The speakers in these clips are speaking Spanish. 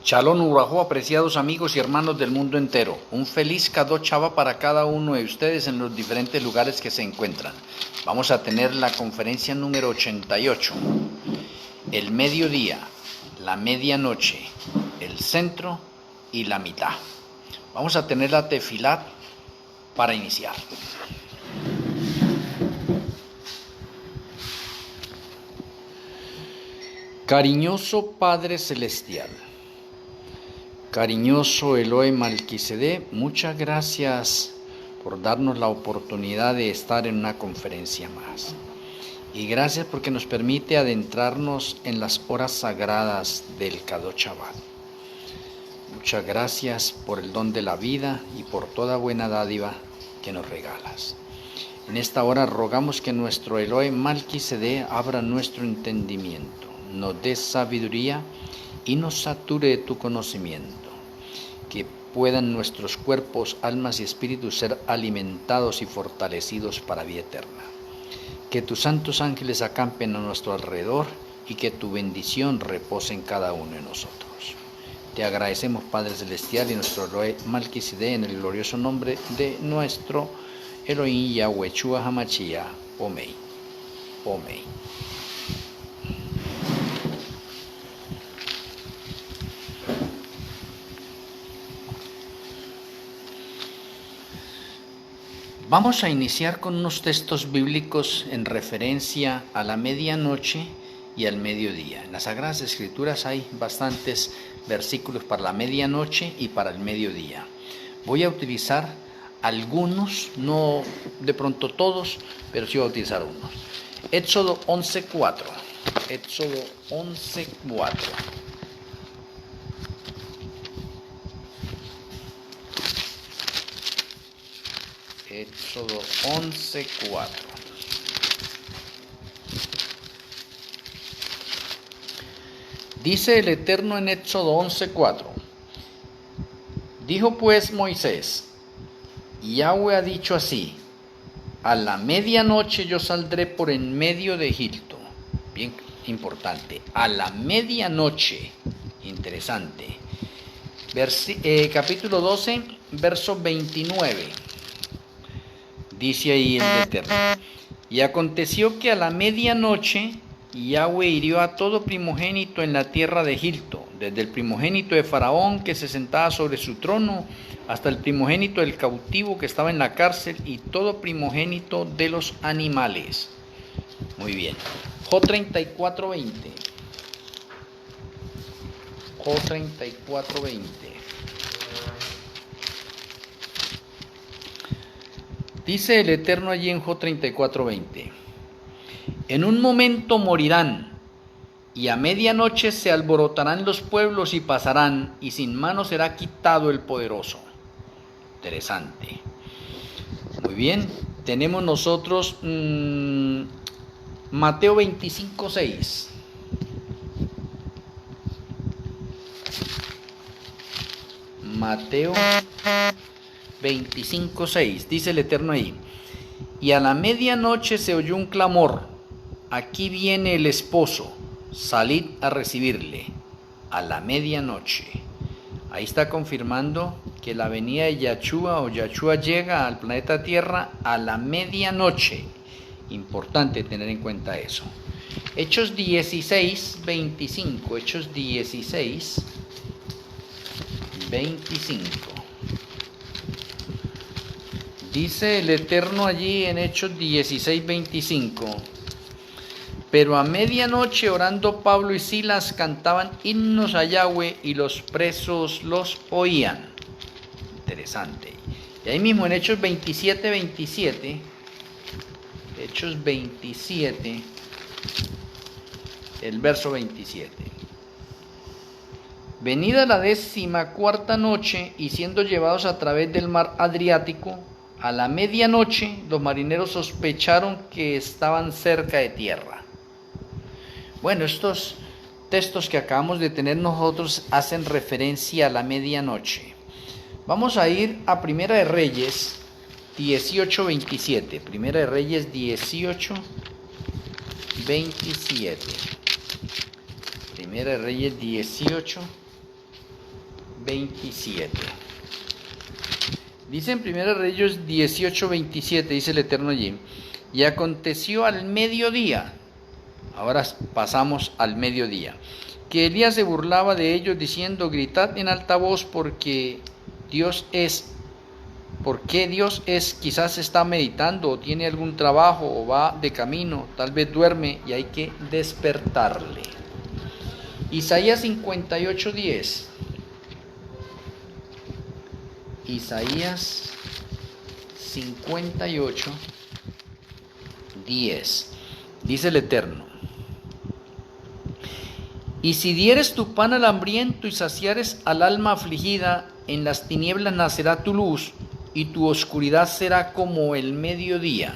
Shalom Urajo, apreciados amigos y hermanos del mundo entero. Un feliz Kadosh Shabbat para cada uno de ustedes en los diferentes lugares que se encuentran. Vamos a tener la conferencia número 88. El mediodía, la medianoche, el centro y la mitad. Vamos a tener la tefilat para iniciar. Cariñoso Padre Celestial, cariñoso Elohim Malquisedec, muchas gracias por darnos la oportunidad de estar en una conferencia más. Y gracias porque nos permite adentrarnos en las horas sagradas del Kadosh Shabbat. Muchas gracias por el don de la vida y por toda buena dádiva que nos regalas. En esta hora rogamos que nuestro Elohim Malquisedec abra nuestro entendimiento, nos dé sabiduría y nos sature de tu conocimiento, que puedan nuestros cuerpos, almas y espíritus ser alimentados y fortalecidos para vida eterna. Que tus santos ángeles acampen a nuestro alrededor y que tu bendición repose en cada uno de nosotros. Te agradecemos, Padre Celestial, y nuestro Elohim Malquisedec, en el glorioso nombre de nuestro Elohim Yahweh Yeshua HaMashiach. Amén. Amén. Vamos a iniciar con unos textos bíblicos en referencia a la medianoche y al mediodía. En las Sagradas Escrituras hay bastantes versículos para la medianoche y para el mediodía. Voy a utilizar algunos, no de pronto todos, pero sí voy a utilizar unos. Éxodo 11:4. Éxodo 11:4. Éxodo 11:4. Dice el Eterno en Éxodo 11:4. Dijo pues Moisés: Yahweh ha dicho así: a la medianoche yo saldré por en medio de Egipto. Bien importante, a la medianoche. Interesante. Capítulo 12, verso 29. Dice ahí el Eterno: y aconteció que a la medianoche Yahweh hirió a todo primogénito en la tierra de Egipto, desde el primogénito de Faraón que se sentaba sobre su trono, hasta el primogénito del cautivo que estaba en la cárcel, y todo primogénito de los animales. Muy bien. Job 34:20. Job 34:20. Dice el Eterno allí en Job 34:20: en un momento morirán, y a medianoche se alborotarán los pueblos y pasarán, y sin mano será quitado el poderoso. Interesante. Muy bien, tenemos nosotros Mateo 25:6. Mateo 25:6, dice el Eterno ahí: y a la medianoche se oyó un clamor: aquí viene el esposo, salid a recibirle. A la medianoche. Ahí está confirmando que la venida de Yahshua o Yahshua llega al planeta Tierra a la medianoche. Importante tener en cuenta eso. Hechos 16:25. Hechos 16:25. Dice el Eterno allí en Hechos 16:25: pero a medianoche, orando Pablo y Silas, cantaban himnos a Yahweh, y los presos los oían. Interesante. Y ahí mismo en Hechos 27:27, Hechos 27, el verso 27. Venida la 14ª noche, y siendo llevados a través del mar Adriático, a la medianoche los marineros sospecharon que estaban cerca de tierra. Bueno, estos textos que acabamos de tener nosotros hacen referencia a la medianoche. Vamos a ir a Primera de Reyes 18:27. Primera de Reyes 18:27. Primera de Reyes 18, 27. Dice en 1 Reyes 18, 27, dice el Eterno allí, y aconteció al mediodía, ahora pasamos al mediodía, que Elías se burlaba de ellos diciendo, gritad en alta voz porque Dios es, quizás está meditando o tiene algún trabajo o va de camino, tal vez duerme y hay que despertarle. Isaías 58, 10. Isaías 58, 10. Dice el Eterno, y si dieres tu pan al hambriento y saciares al alma afligida, en las tinieblas nacerá tu luz y tu oscuridad será como el mediodía.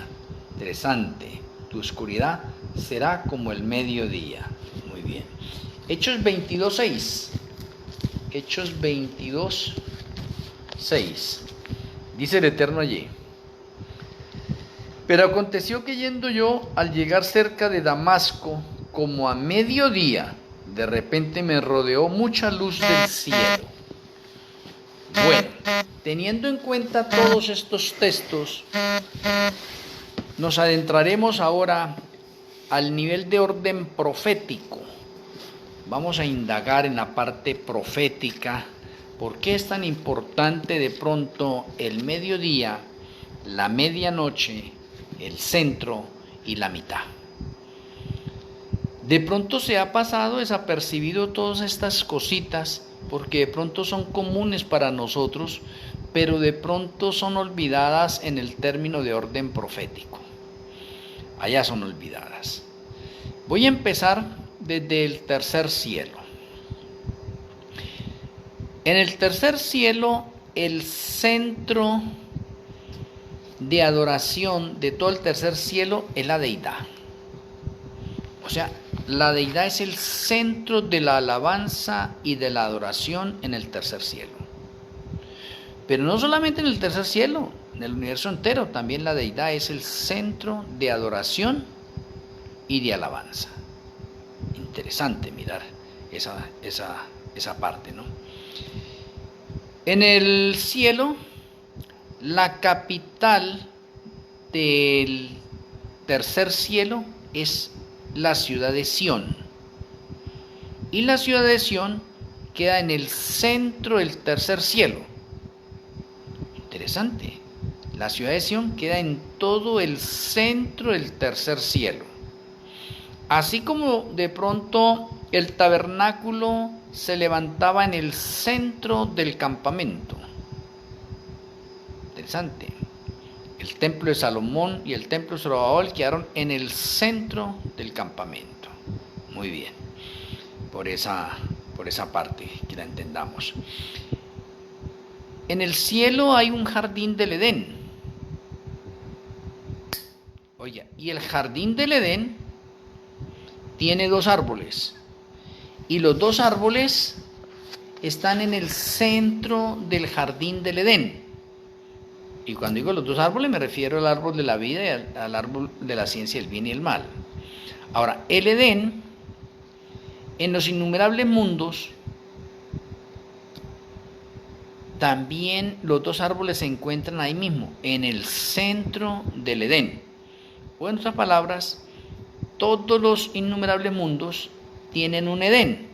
Interesante, tu oscuridad será como el mediodía. Muy bien. Hechos 22, 6. Hechos 22, 6. Dice el Eterno allí, pero aconteció que yendo yo al llegar cerca de Damasco, como a mediodía, de repente me rodeó mucha luz del cielo. Bueno, teniendo en cuenta todos estos textos, nos adentraremos ahora al nivel de orden profético. Vamos a indagar en la parte profética. ¿Por qué es tan importante de pronto el mediodía, la medianoche, el centro y la mitad? De pronto se ha pasado desapercibido todas estas cositas porque de pronto son comunes para nosotros, pero de pronto son olvidadas en el término de orden profético. Allá son olvidadas. Voy a empezar desde el tercer cielo. En el tercer cielo, el centro de adoración de todo el tercer cielo es la deidad. O sea, la deidad es el centro de la alabanza y de la adoración en el tercer cielo. Pero no solamente en el tercer cielo, en el universo entero también la deidad es el centro de adoración y de alabanza. Interesante mirar esa parte, ¿no? En el cielo, la capital del tercer cielo es la ciudad de Sión. Y la ciudad de Sión queda en el centro del tercer cielo. Interesante. La ciudad de Sión queda en todo el centro del tercer cielo. Así como de pronto el tabernáculo se levantaba en el centro del campamento. Interesante. El templo de Salomón y el templo de Zorobabel quedaron en el centro del campamento. Muy bien. Por esa parte que la entendamos. En el cielo hay un jardín del Edén. Oye, y el jardín del Edén tiene dos árboles. Y los dos árboles están en el centro del jardín del Edén. Y cuando digo los dos árboles me refiero al árbol de la vida y al árbol de la ciencia del bien y el mal. Ahora, el Edén, en los innumerables mundos, también los dos árboles se encuentran ahí mismo, en el centro del Edén. O en otras palabras, todos los innumerables mundos tienen un Edén.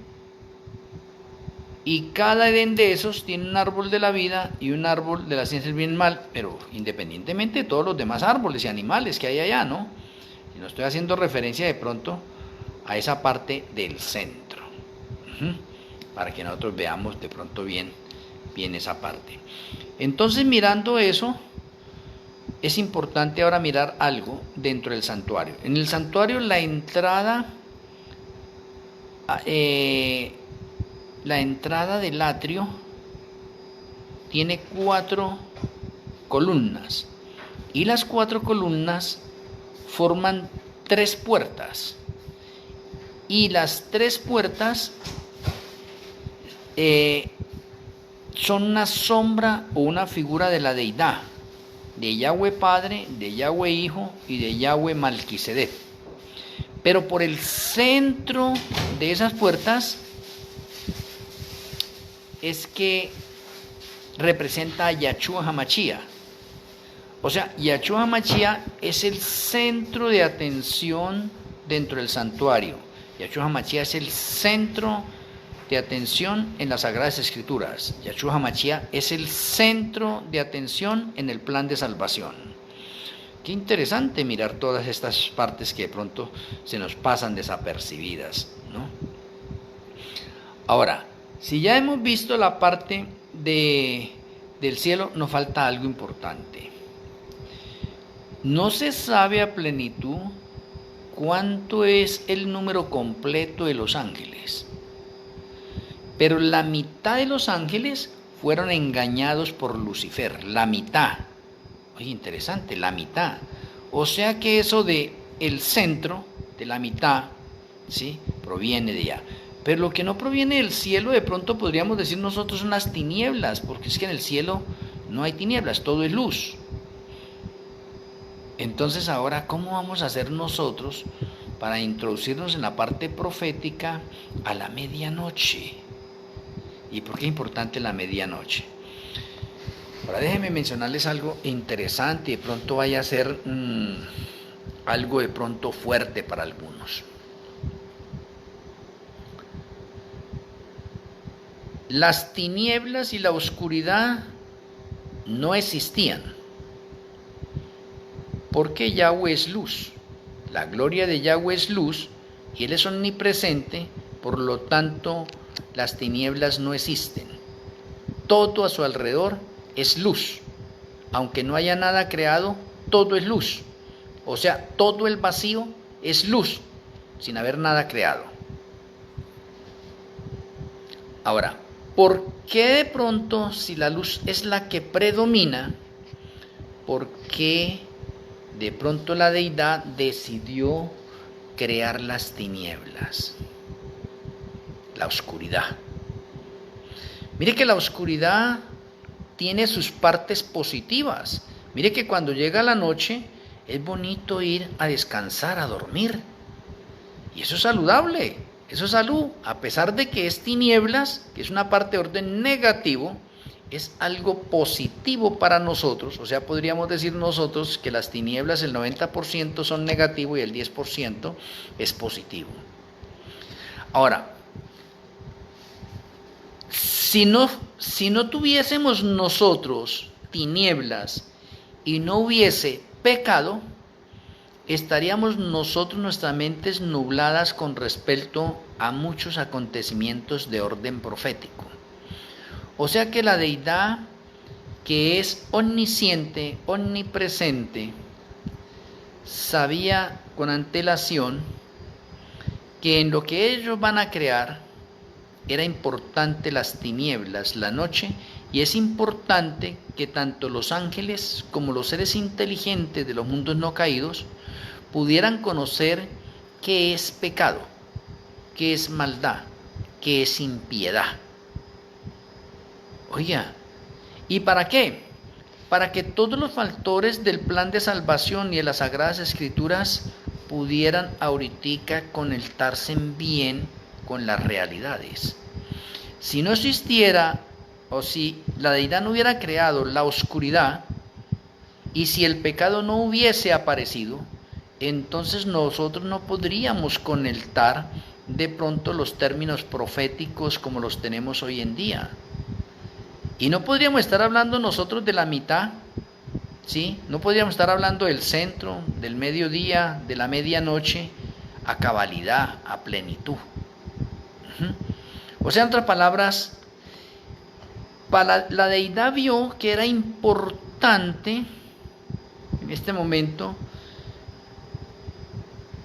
Y cada Edén de esos tiene un árbol de la vida y un árbol de la ciencia del bien y el mal, pero independientemente de todos los demás árboles y animales que hay allá, ¿no? Y no estoy haciendo referencia de pronto a esa parte del centro, para que nosotros veamos de pronto bien esa parte. Entonces, mirando eso, es importante ahora mirar algo dentro del santuario. En el santuario la entrada del atrio tiene 4 columnas y las 4 columnas forman 3 puertas y las 3 puertas son una sombra o una figura de la deidad, de Yahweh Padre, de Yahweh Hijo y de Yahweh Malquisedec. Pero por el centro de esas puertas es que representa a Yahshua HaMashiach. O sea, Yahshua HaMashiach es el centro de atención dentro del santuario. Yahshua HaMashiach es el centro de atención en las Sagradas Escrituras. Yahshua HaMashiach es el centro de atención en el plan de salvación. Qué interesante mirar todas estas partes que de pronto se nos pasan desapercibidas, ¿no? Ahora, si ya hemos visto la parte del cielo, nos falta algo importante. No se sabe a plenitud cuánto es el número completo de los ángeles, pero la mitad de los ángeles fueron engañados por Lucifer, la mitad. Oye, interesante, la mitad. O sea que eso de el centro, de la mitad, ¿sí?, proviene de allá. Pero lo que no proviene del cielo, de pronto podríamos decir nosotros, son las tinieblas, porque es que en el cielo no hay tinieblas, todo es luz. Entonces ahora, ¿cómo vamos a hacer nosotros para introducirnos en la parte profética a la medianoche? ¿Y por qué es importante la medianoche? Ahora déjenme mencionarles algo interesante y de pronto vaya a ser algo de pronto fuerte para algunos. Las tinieblas y la oscuridad no existían, porque Yahweh es luz, la gloria de Yahweh es luz y Él es omnipresente, por lo tanto las tinieblas no existen. Todo a su alrededor es luz, aunque no haya nada creado, todo es luz, o sea, todo el vacío es luz, sin haber nada creado. Ahora, ¿por qué de pronto, si la luz es la que predomina, por qué de pronto la deidad decidió crear las tinieblas, la oscuridad? Mire que la oscuridad tiene sus partes positivas. Mire que cuando llega la noche es bonito ir a descansar, a dormir. Y eso es saludable, eso es salud. A pesar de que es tinieblas, que es una parte de orden negativo, es algo positivo para nosotros. O sea, podríamos decir nosotros que las tinieblas, el 90% son negativo y el 10% es positivo. Ahora, si no tuviésemos nosotros tinieblas y no hubiese pecado, estaríamos nosotros, nuestras mentes nubladas con respecto a muchos acontecimientos de orden profético. O sea que la deidad, que es omnisciente, omnipresente, sabía con antelación que en lo que ellos van a crear era importante las tinieblas, la noche, y es importante que tanto los ángeles como los seres inteligentes de los mundos no caídos pudieran conocer qué es pecado, qué es maldad, qué es impiedad. Oiga, ¿y para qué? Para que todos los factores del plan de salvación y de las Sagradas Escrituras pudieran ahorita conectarse bien con las realidades. Si no existiera, o si la deidad no hubiera creado la oscuridad, y si el pecado no hubiese aparecido, entonces nosotros no podríamos conectar de pronto los términos proféticos como los tenemos hoy en día. Y no podríamos estar hablando nosotros de la mitad, ¿sí? No podríamos estar hablando del centro, del mediodía, de la medianoche, a cabalidad, a plenitud. O sea, en otras palabras, la deidad vio que era importante en este momento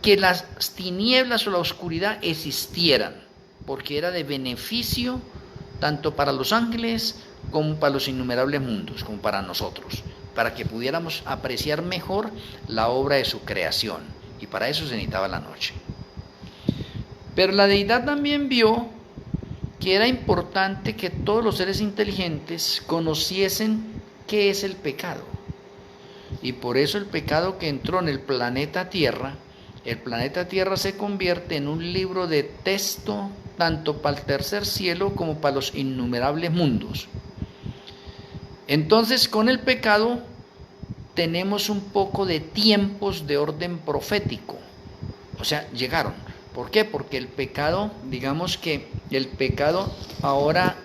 que las tinieblas o la oscuridad existieran, porque era de beneficio tanto para los ángeles como para los innumerables mundos, como para nosotros, para que pudiéramos apreciar mejor la obra de su creación, y para eso se necesitaba la noche. Pero la deidad también vio que era importante que todos los seres inteligentes conociesen qué es el pecado. Y por eso el pecado que entró en el planeta Tierra el planeta Tierra se convierte en un libro de texto tanto para el tercer cielo como para los innumerables mundos. Entonces, con el pecado tenemos un poco de tiempos de orden profético. O sea, llegaron. ¿Por qué? Porque el pecado, digamos que el pecado ahora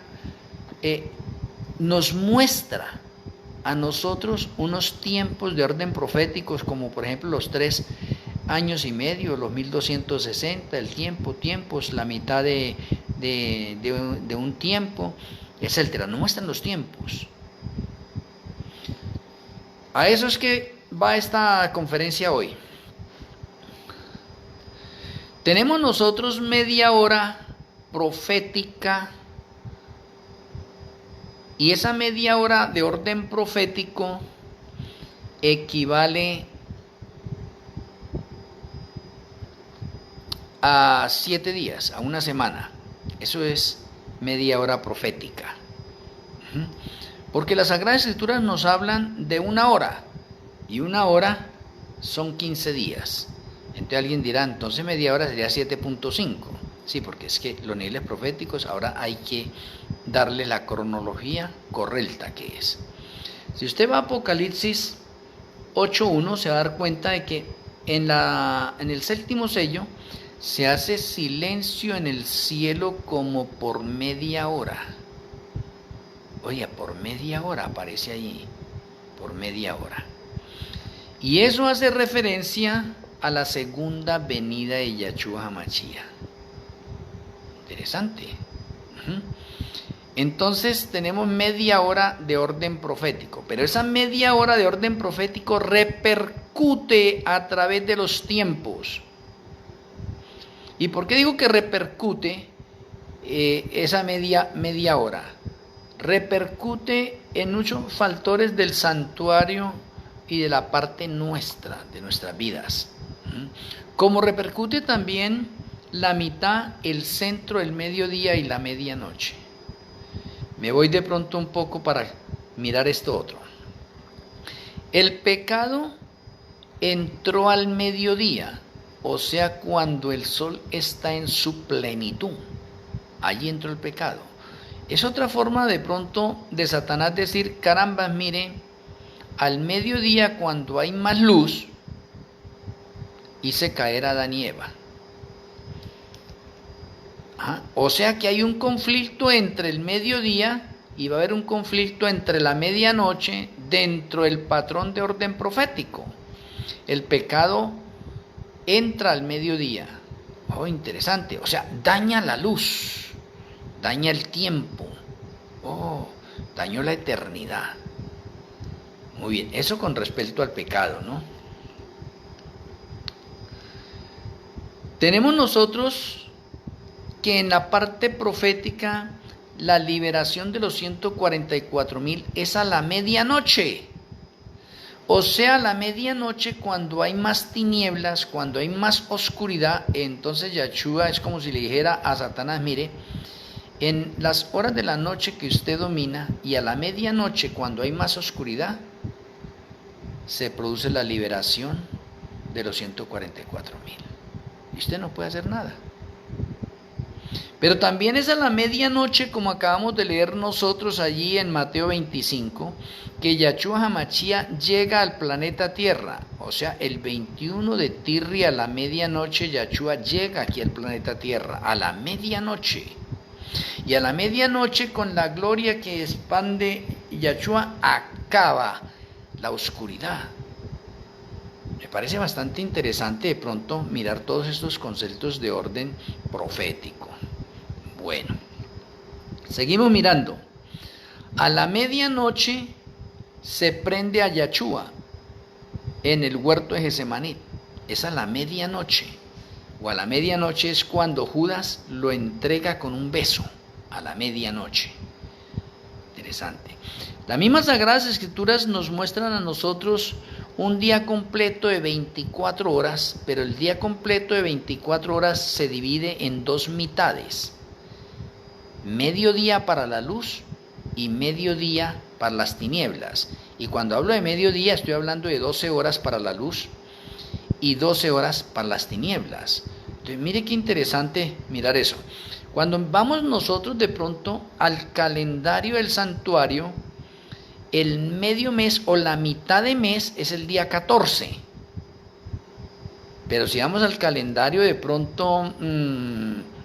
nos muestra a nosotros unos tiempos de orden proféticos, como por ejemplo los 3 años y medio, los 1260, el tiempos, la mitad de un tiempo, etcétera. Nos muestran los tiempos. A eso es que va esta conferencia hoy. Tenemos nosotros media hora profética, y esa media hora de orden profético equivale a 7 días, a una semana. Eso es media hora profética. Porque las Sagradas Escrituras nos hablan de una hora, y una hora son 15 días. Entonces alguien dirá, entonces media hora sería 7.5. Sí, porque es que los niveles proféticos ahora hay que darle la cronología correcta que es. Si usted va a Apocalipsis 8.1, se va a dar cuenta de que en el séptimo sello se hace silencio en el cielo como por media hora. Oye, por media hora aparece allí, por media hora. Y eso hace referencia a la segunda venida de Yahshua HaMashiach. Interesante. Entonces tenemos media hora de orden profético, pero esa media hora de orden profético repercute a través de los tiempos. ¿Y por qué digo que repercute esa media hora? Repercute en muchos factores del santuario y de la parte nuestra, de nuestras vidas. Como repercute también la mitad, el centro, el mediodía y la medianoche. Me voy de pronto un poco para mirar esto otro. El pecado entró al mediodía, o sea, cuando el sol está en su plenitud. Allí entró el pecado. Es otra forma de pronto de Satanás decir, caramba, mire, al mediodía cuando hay más luz, hice caer a Adán y Eva. O sea que hay un conflicto entre el mediodía y va a haber un conflicto entre la medianoche dentro del patrón de orden profético. El pecado entra al mediodía. Oh, interesante. O sea, daña la luz, daña el tiempo. Oh, dañó la eternidad. Muy bien, eso con respecto al pecado, ¿no? Tenemos nosotros que en la parte profética la liberación de los 144.000 es a la medianoche. O sea, a la medianoche cuando hay más tinieblas, cuando hay más oscuridad, entonces Yahshua es como si le dijera a Satanás, mire, en las horas de la noche que usted domina y a la medianoche cuando hay más oscuridad, se produce la liberación de los 144.000. Y usted no puede hacer nada. Pero también es a la medianoche, como acabamos de leer nosotros allí en Mateo 25, que Yahshua HaMashiach llega al planeta Tierra. O sea, el 21 de Tirri a la medianoche, Yahshua llega aquí al planeta Tierra, a la medianoche. Y a la medianoche, con la gloria que expande Yahshua, acaba la oscuridad. Me parece bastante interesante de pronto mirar todos estos conceptos de orden profético. Bueno, seguimos mirando. A la medianoche se prende a Yahshua en el huerto de Getsemaní. Es a la medianoche. O a la medianoche es cuando Judas lo entrega con un beso. A la medianoche. Interesante. Las mismas Sagradas Escrituras nos muestran a nosotros un día completo de 24 horas, pero el día completo de 24 horas se divide en 2 mitades. Mediodía para la luz y mediodía para las tinieblas. Y cuando hablo de mediodía estoy hablando de 12 horas para la luz y 12 horas para las tinieblas. Entonces, mire qué interesante mirar eso. Cuando vamos nosotros de pronto al calendario del santuario, el medio mes o la mitad de mes es el día 14. Pero si vamos al calendario de pronto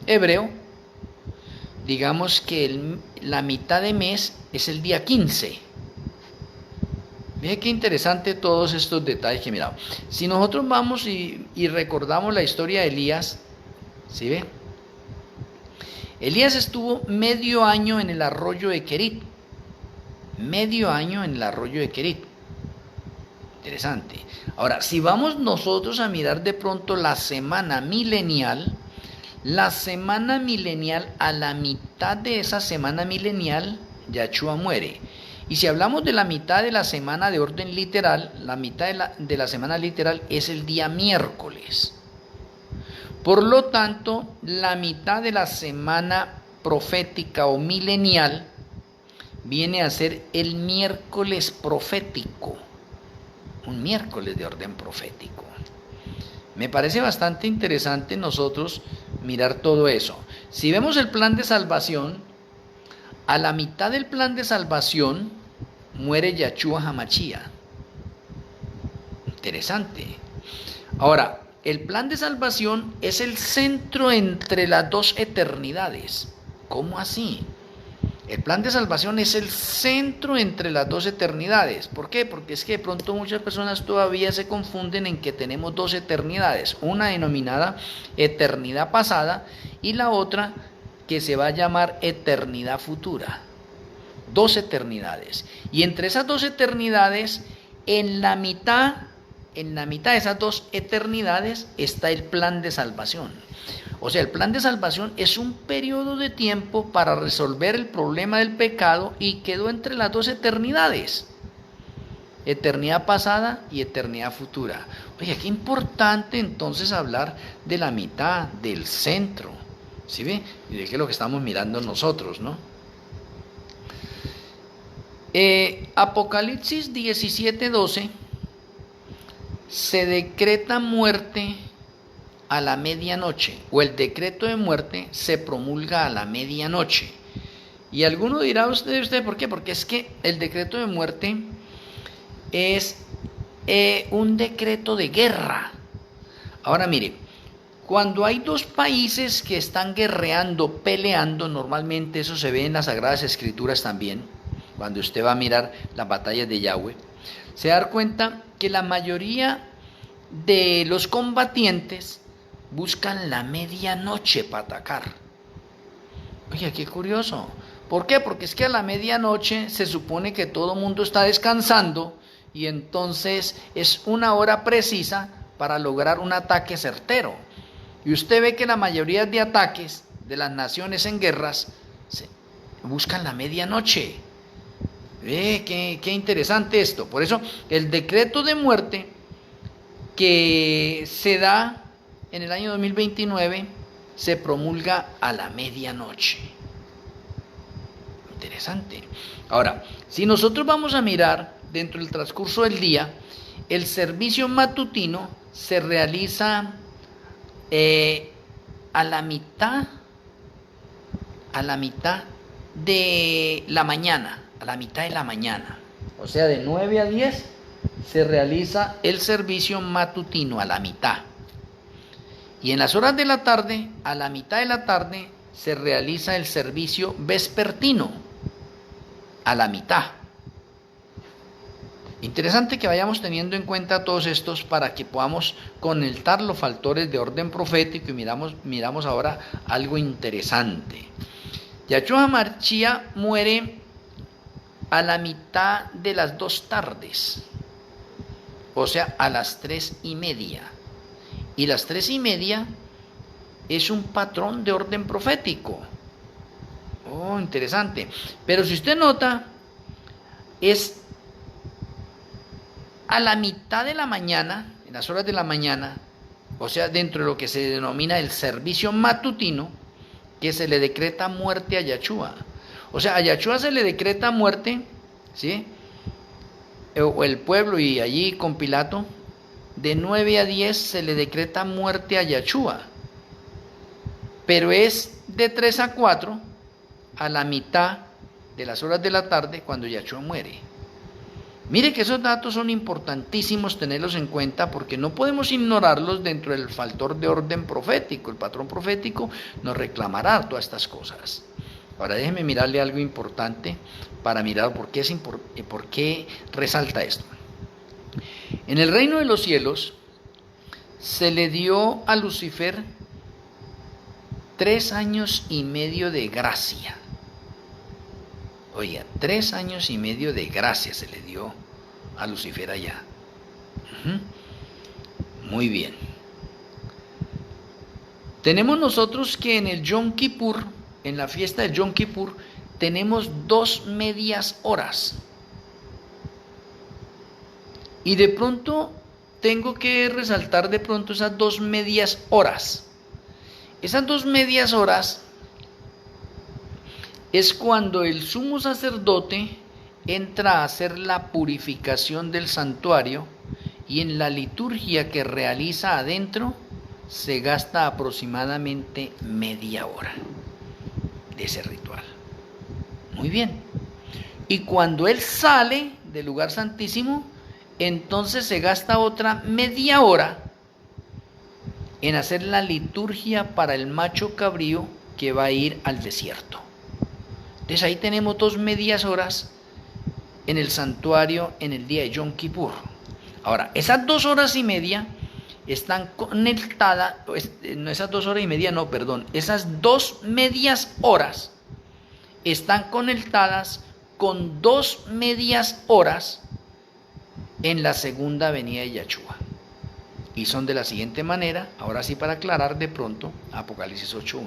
hebreo, digamos que la mitad de mes es el día 15. Miren qué interesante todos estos detalles que miramos. Si nosotros vamos y recordamos la historia de Elías, ¿sí ve? Elías estuvo medio año en el arroyo de Querit. Medio año en el arroyo de Querit. Interesante. Ahora, si vamos nosotros a mirar de pronto la semana milenial, a la mitad de esa semana milenial, Yahshua muere. Y si hablamos de la mitad de la semana de orden literal, la mitad de la semana literal es el día miércoles. Por lo tanto, la mitad de la semana profética o milenial viene a ser el miércoles profético, un miércoles de orden profético. Me parece bastante interesante nosotros mirar todo eso. Si vemos el plan de salvación, a la mitad del plan de salvación muere Yahshua HaMashiach. Interesante. Ahora, el plan de salvación es el centro entre las dos eternidades. ¿Cómo así? El plan de salvación es el centro entre las dos eternidades. ¿Por qué? Porque es que de pronto muchas personas todavía se confunden en que tenemos dos eternidades. Una denominada eternidad pasada y la otra que se va a llamar eternidad futura. Dos eternidades. Y entre esas dos eternidades, en la mitad de esas dos eternidades está el plan de salvación. O sea, el plan de salvación es un periodo de tiempo para resolver el problema del pecado y quedó entre las dos eternidades. Eternidad pasada y eternidad futura. Oye, qué importante entonces hablar de la mitad, del centro. ¿Sí ve? Y de qué es lo que estamos mirando nosotros, ¿no? Apocalipsis 17:12 se decreta muerte a la medianoche, o el decreto de muerte se promulga a la medianoche. Y alguno dirá usted, ¿por qué? Porque es que el decreto de muerte es un decreto de guerra. Ahora mire, cuando hay dos países que están guerreando, peleando, normalmente eso se ve en las Sagradas Escrituras también, cuando usted va a mirar las batallas de Yahweh, se da cuenta que la mayoría de los combatientes buscan la medianoche para atacar. Oye, qué curioso. ¿Por qué? Porque es que a la medianoche se supone que todo el mundo está descansando y entonces es una hora precisa para lograr un ataque certero. Y usted ve que la mayoría de ataques de las naciones en guerras buscan la medianoche. Qué interesante esto. Por eso el decreto de muerte que se da en el año 2029 se promulga a la medianoche. Interesante. Ahora, si nosotros vamos a mirar dentro del transcurso del día, el servicio matutino se realiza a la mitad de la mañana. A la mitad de la mañana, o sea, de 9 a 10 se realiza el servicio matutino a la mitad. Y en las horas de la tarde, a la mitad de la tarde, se realiza el servicio vespertino a la mitad. Interesante que vayamos teniendo en cuenta todos estos para que podamos conectar los factores de orden profético y miramos ahora algo interesante. Yahshua HaMashiach muere a la mitad de las 2 tardes, o sea, a las 3:30. Y las 3:30 es un patrón de orden profético. Oh, interesante. Pero si usted nota, es a la mitad de la mañana, en las horas de la mañana, o sea, dentro de lo que se denomina el servicio matutino, que se le decreta muerte a Yahshua. O sea, a Yahshua se le decreta muerte, ¿sí? O el pueblo y allí con Pilato, de 9 a 10 se le decreta muerte a Yahshua, pero es de 3 a 4 a la mitad de las horas de la tarde cuando Yahshua muere. Mire que esos datos son importantísimos tenerlos en cuenta porque no podemos ignorarlos dentro del factor de orden profético. El patrón profético nos reclamará todas estas cosas. Ahora déjeme mirarle algo importante para mirar por qué resalta esto. En el reino de los cielos se le dio a Lucifer 3 años y medio de gracia. Oiga, 3 años y medio de gracia se le dio a Lucifer allá. Muy bien. Tenemos nosotros que en el Yom Kippur, en la fiesta de Yom Kippur, tenemos 2 medias horas. Y de pronto tengo que resaltar de pronto esas 2 medias horas. Esas 2 medias horas es cuando el sumo sacerdote entra a hacer la purificación del santuario y en la liturgia que realiza adentro se gasta aproximadamente media hora de ese ritual. Muy bien. Y cuando él sale del lugar santísimo, entonces se gasta otra media hora en hacer la liturgia para el macho cabrío que va a ir al desierto. Entonces ahí tenemos 2 medias horas en el santuario en el día de Yom Kippur. Ahora, esas 2 horas y media están conectadas, esas 2 horas y media no, perdón, esas 2 medias horas están conectadas con 2 medias horas en la segunda venida de Yahshua. Y son de la siguiente manera, ahora sí para aclarar de pronto, Apocalipsis 8.1.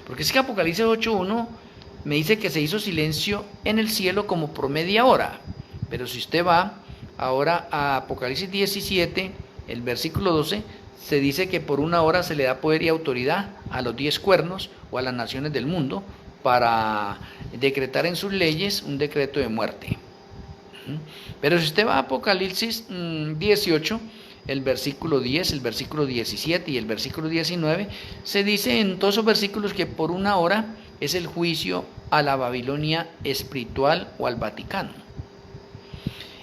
Porque es que Apocalipsis 8.1 me dice que se hizo silencio en el cielo como por media hora. Pero si usted va ahora a Apocalipsis 17, el versículo 12, se dice que por 1 hora se le da poder y autoridad a los 10 cuernos o a las naciones del mundo para decretar en sus leyes un decreto de muerte. Pero si usted va a Apocalipsis 18, el versículo 10, el versículo 17 y el versículo 19, se dice en todos esos versículos que por 1 hora es el juicio a la Babilonia espiritual o al Vaticano.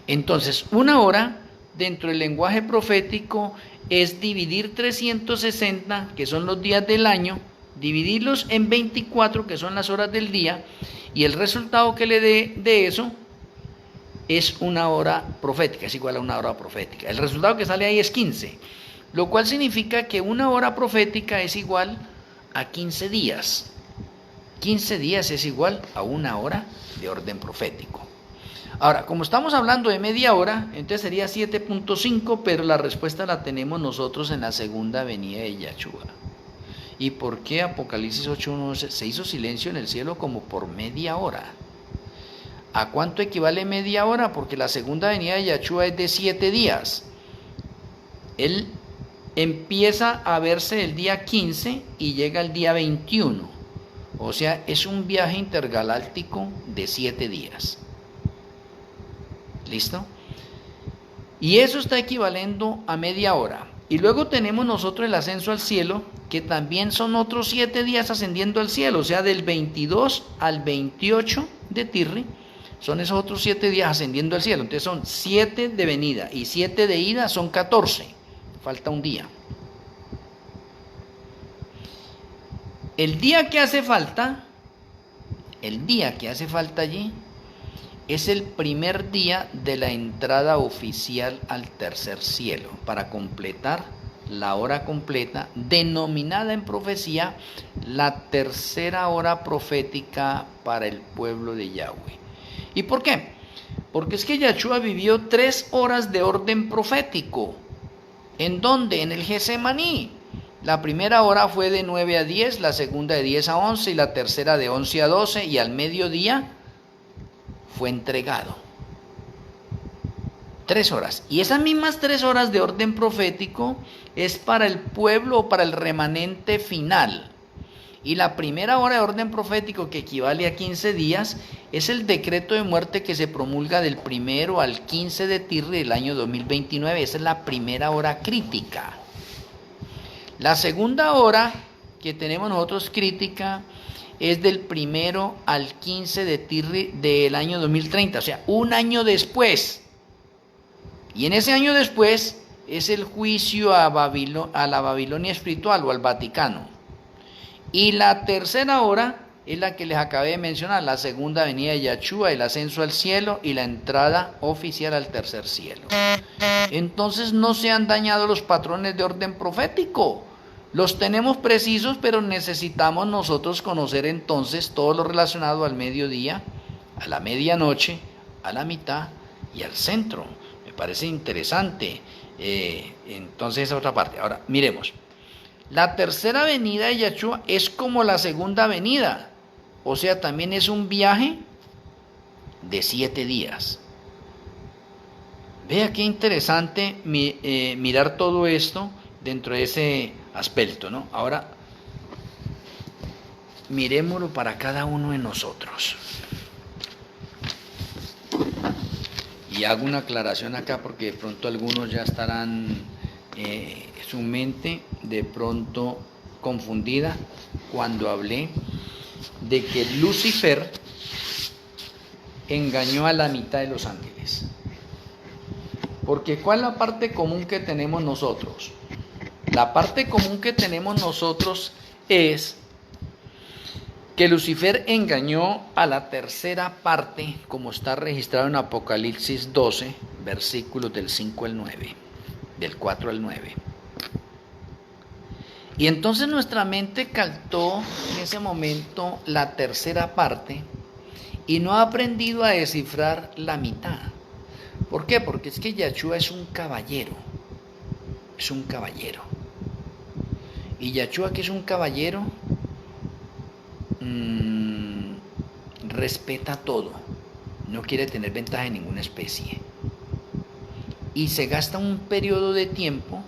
Entonces, 1 hora dentro del lenguaje profético es dividir 360, que son los días del año, dividirlos en 24, que son las horas del día, y el resultado que le dé de eso es 1 hora profética, es igual a 1 hora profética. El resultado que sale ahí es 15, lo cual significa que 1 hora profética es igual a 15 días. 15 días es igual a 1 hora de orden profético. Ahora, como estamos hablando de media hora, entonces sería 7.5, pero la respuesta la tenemos nosotros en la segunda venida de Yahshua. ¿Y por qué Apocalipsis 8.1 se hizo silencio en el cielo como por media hora? ¿A cuánto equivale media hora? Porque la segunda venida de Yahshua es de 7 días. Él empieza a verse el día 15 y llega el día 21. O sea, es un viaje intergaláctico de 7 días. ¿Listo? Y eso está equivalendo a media hora. Y luego tenemos nosotros el ascenso al cielo, que también son otros 7 días ascendiendo al cielo. O sea, del 22 al 28 de Tirri, son esos otros 7 días ascendiendo al cielo. Entonces son 7 de venida y 7 de ida, son 14. Falta un día. El día que hace falta allí, es el primer día de la entrada oficial al tercer cielo, para completar la hora completa, denominada en profecía la tercera hora profética para el pueblo de Yahweh. ¿Y por qué? Porque es que Yahshua vivió 3 horas de orden profético. ¿En dónde? En el Getsemaní. La primera hora fue de 9 a 10, la segunda de 10 a 11 y la tercera de 11 a 12, y al mediodía fue entregado. 3 horas. Y esas mismas 3 horas de orden profético es para el pueblo o para el remanente final. Y la primera hora de orden profético, que equivale a 15 días, es el decreto de muerte que se promulga del 1 al 15 de Tirri del año 2029. Esa es la primera hora crítica. La segunda hora que tenemos nosotros crítica es del 1 al 15 de Tirri del año 2030, o sea, un año después. Y en ese año después es el juicio a la Babilonia espiritual o al Vaticano. Y la tercera hora es la que les acabé de mencionar, la segunda venida de Yahshua, el ascenso al cielo y la entrada oficial al tercer cielo. Entonces no se han dañado los patrones de orden profético. Los tenemos precisos, pero necesitamos nosotros conocer entonces todo lo relacionado al mediodía, a la medianoche, a la mitad y al centro. Me parece interesante. Entonces esa otra parte. Ahora, miremos. La tercera venida de Yahshua es como la segunda venida. O sea, también es un viaje de 7 días. Vea qué interesante mirar todo esto dentro de ese aspecto, ¿no? Ahora, miremoslo para cada uno de nosotros. Y hago una aclaración acá porque de pronto algunos ya estarán su mente de pronto confundida cuando hablé de que Lucifer engañó a la mitad de los ángeles. Porque ¿cuál es la parte común que tenemos nosotros? La parte común que tenemos nosotros es que Lucifer engañó a la tercera parte, como está registrado en Apocalipsis 12, versículos del 5 al 9, del 4 al 9. Y entonces nuestra mente captó en ese momento la tercera parte y no ha aprendido a descifrar la mitad. ¿Por qué? Porque es que Yahshua es un caballero. Es un caballero. Y Yahshua, que es un caballero, respeta todo. No quiere tener ventaja en ninguna especie. Y se gasta un periodo de tiempo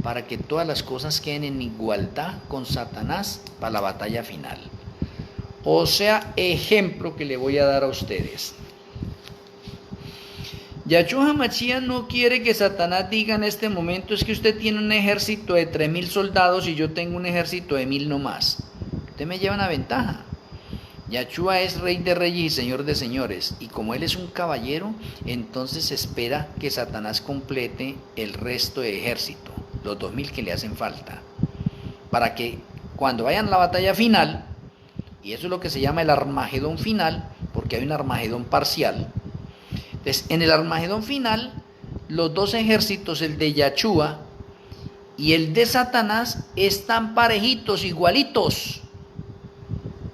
para que todas las cosas queden en igualdad con Satanás para la batalla final. O sea, ejemplo que le voy a dar a ustedes. Yahshua HaMashiach no quiere que Satanás diga en este momento: es que usted tiene un ejército de 3,000 soldados y yo tengo un ejército de 1,000 nomás. Usted me lleva una ventaja. Yahshua es Rey de Reyes y Señor de Señores, y como Él es un caballero, entonces espera que Satanás complete el resto de ejército, los 2,000 que le hacen falta, para que cuando vayan a la batalla final, y eso es lo que se llama el Armagedón final, porque hay un Armagedón parcial. Entonces, en el Armagedón final, los dos ejércitos, el de Yahshua y el de Satanás, están parejitos, igualitos.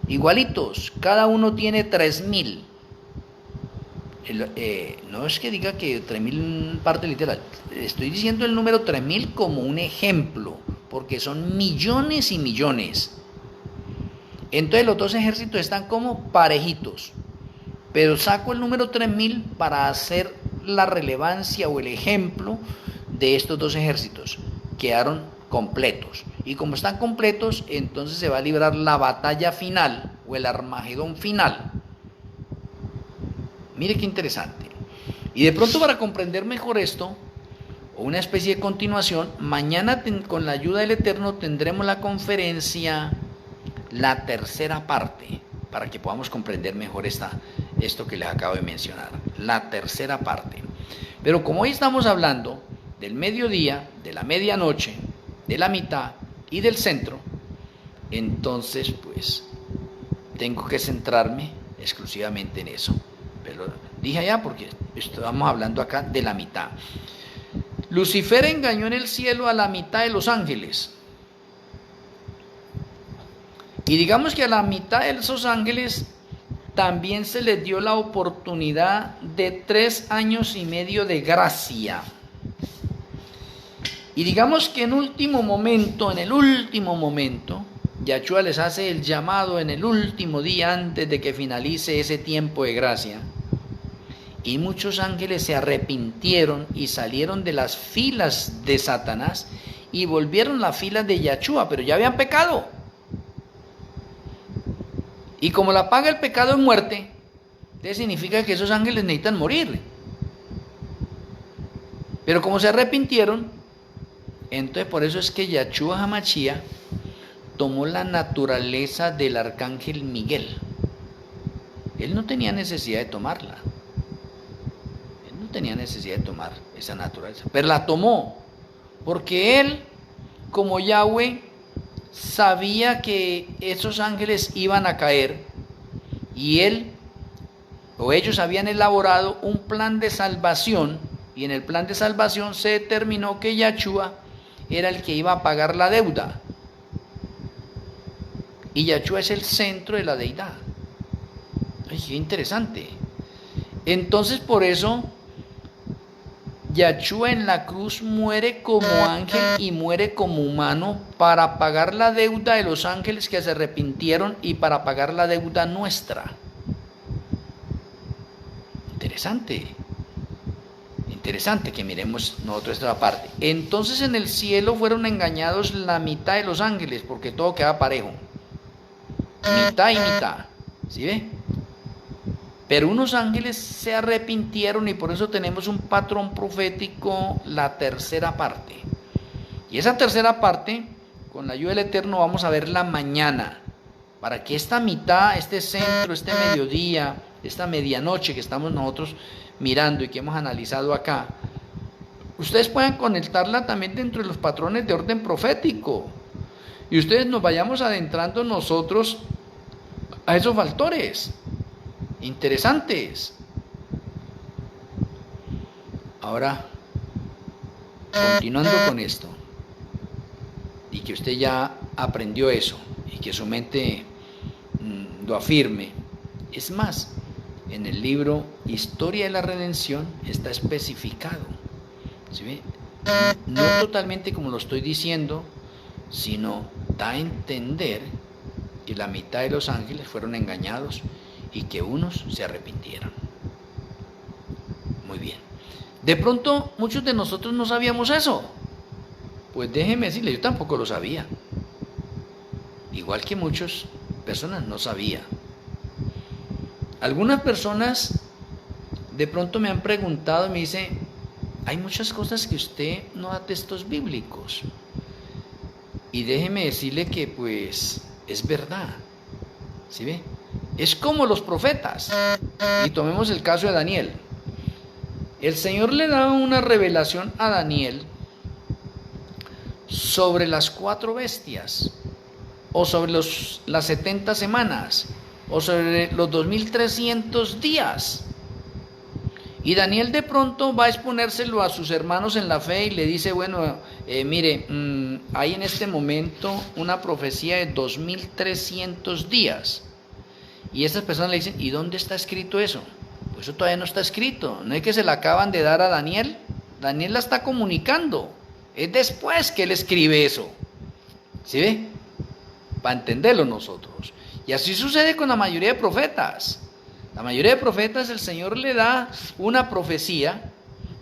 Igualitos, cada uno tiene 3,000. No es que diga que 3,000 parte literal, estoy diciendo el número 3,000 como un ejemplo, porque son millones y millones. Entonces los dos ejércitos están como parejitos, pero saco el número 3,000 para hacer la relevancia o el ejemplo de estos dos ejércitos. Quedaron completos. Y como están completos, entonces se va a librar la batalla final o el Armagedón final. Mire qué interesante. Y de pronto, para comprender mejor esto, o una especie de continuación, mañana con la ayuda del Eterno tendremos la conferencia, la tercera parte, para que podamos comprender mejor esto que les acabo de mencionar, la tercera parte. Pero como hoy estamos hablando del mediodía, de la medianoche, de la mitad y del centro, entonces pues tengo que centrarme exclusivamente en eso. Pero dije allá porque estamos hablando acá de la mitad. Lucifer engañó en el cielo a la mitad de los ángeles. Y digamos que a la mitad de esos ángeles también se les dio la oportunidad de 3 años y medio de gracia. Y digamos que en el último momento, Yahshua les hace el llamado en el último día antes de que finalice ese tiempo de gracia. Y muchos ángeles se arrepintieron y salieron de las filas de Satanás y volvieron a las filas de Yahshua, pero ya habían pecado. Y como la paga el pecado es muerte, entonces significa que esos ángeles necesitan morir. Pero como se arrepintieron, entonces por eso es que Yahshua HaMashiach tomó la naturaleza del arcángel Miguel. Él no tenía necesidad de tomarla. Él no tenía necesidad de tomar esa naturaleza. Pero la tomó. Porque él, como Yahweh, sabía que esos ángeles iban a caer. Y él, o ellos habían elaborado un plan de salvación. Y en el plan de salvación se determinó que Yahshua era el que iba a pagar la deuda. Y Yahshua es el centro de la deidad. Ay, qué interesante. Entonces por eso Yahshua en la cruz muere como ángel y muere como humano para pagar la deuda de los ángeles que se arrepintieron y para pagar la deuda nuestra. Interesante. Interesante que miremos nosotros esta parte. Entonces en el cielo fueron engañados la mitad de los ángeles porque todo queda parejo. Mitad y mitad. ¿Sí ve? Pero unos ángeles se arrepintieron y por eso tenemos un patrón profético, la tercera parte. Y esa tercera parte, con la ayuda del Eterno, vamos a verla mañana. Para que esta mitad, este centro, este mediodía, esta medianoche que estamos nosotros mirando y que hemos analizado acá, ustedes puedan conectarla también dentro de los patrones de orden profético. Y ustedes nos vayamos adentrando nosotros a esos factores interesantes. Ahora, continuando con esto, y que usted ya aprendió eso, y que su mente lo afirme. Es más, en el libro Historia de la Redención está especificado, ¿sí ve? No totalmente como lo estoy diciendo, sino da a entender que la mitad de los ángeles fueron engañados y que unos se arrepintieron. Muy bien. De pronto muchos de nosotros no sabíamos eso. Pues déjeme decirle, yo tampoco lo sabía. Igual que muchas personas no sabía. Algunas personas de pronto me han preguntado y me dicen, hay muchas cosas que usted no da textos bíblicos. Y déjeme decirle que pues es verdad. ¿Sí ve? Es como los profetas. Y tomemos el caso de Daniel. El Señor le da una revelación a Daniel sobre las 4 bestias, o sobre las 70 semanas, o sobre los 2300 días. Y Daniel de pronto va a exponérselo a sus hermanos en la fe y le dice, bueno, mire, hay en este momento una profecía de 2300 días. Y estas personas le dicen, ¿y dónde está escrito eso? Pues eso todavía no está escrito, no es que se la acaban de dar a Daniel, Daniel la está comunicando, es después que él escribe eso, ¿sí ve? Para entenderlo nosotros. Y así sucede con la mayoría de profetas. La mayoría de profetas el Señor le da una profecía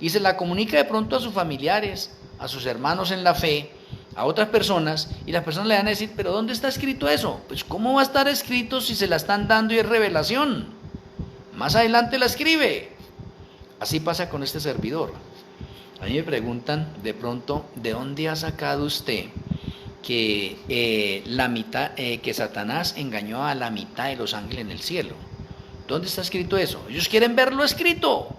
y se la comunica de pronto a sus familiares, a sus hermanos en la fe, a otras personas, y las personas le van a decir, pero ¿dónde está escrito eso? Pues ¿cómo va a estar escrito si se la están dando y es revelación? Más adelante la escribe. Así pasa con este servidor. A mí me preguntan de pronto, ¿de dónde ha sacado usted que que Satanás engañó a la mitad de los ángeles en el cielo? ¿Dónde está escrito eso? Ellos quieren verlo escrito.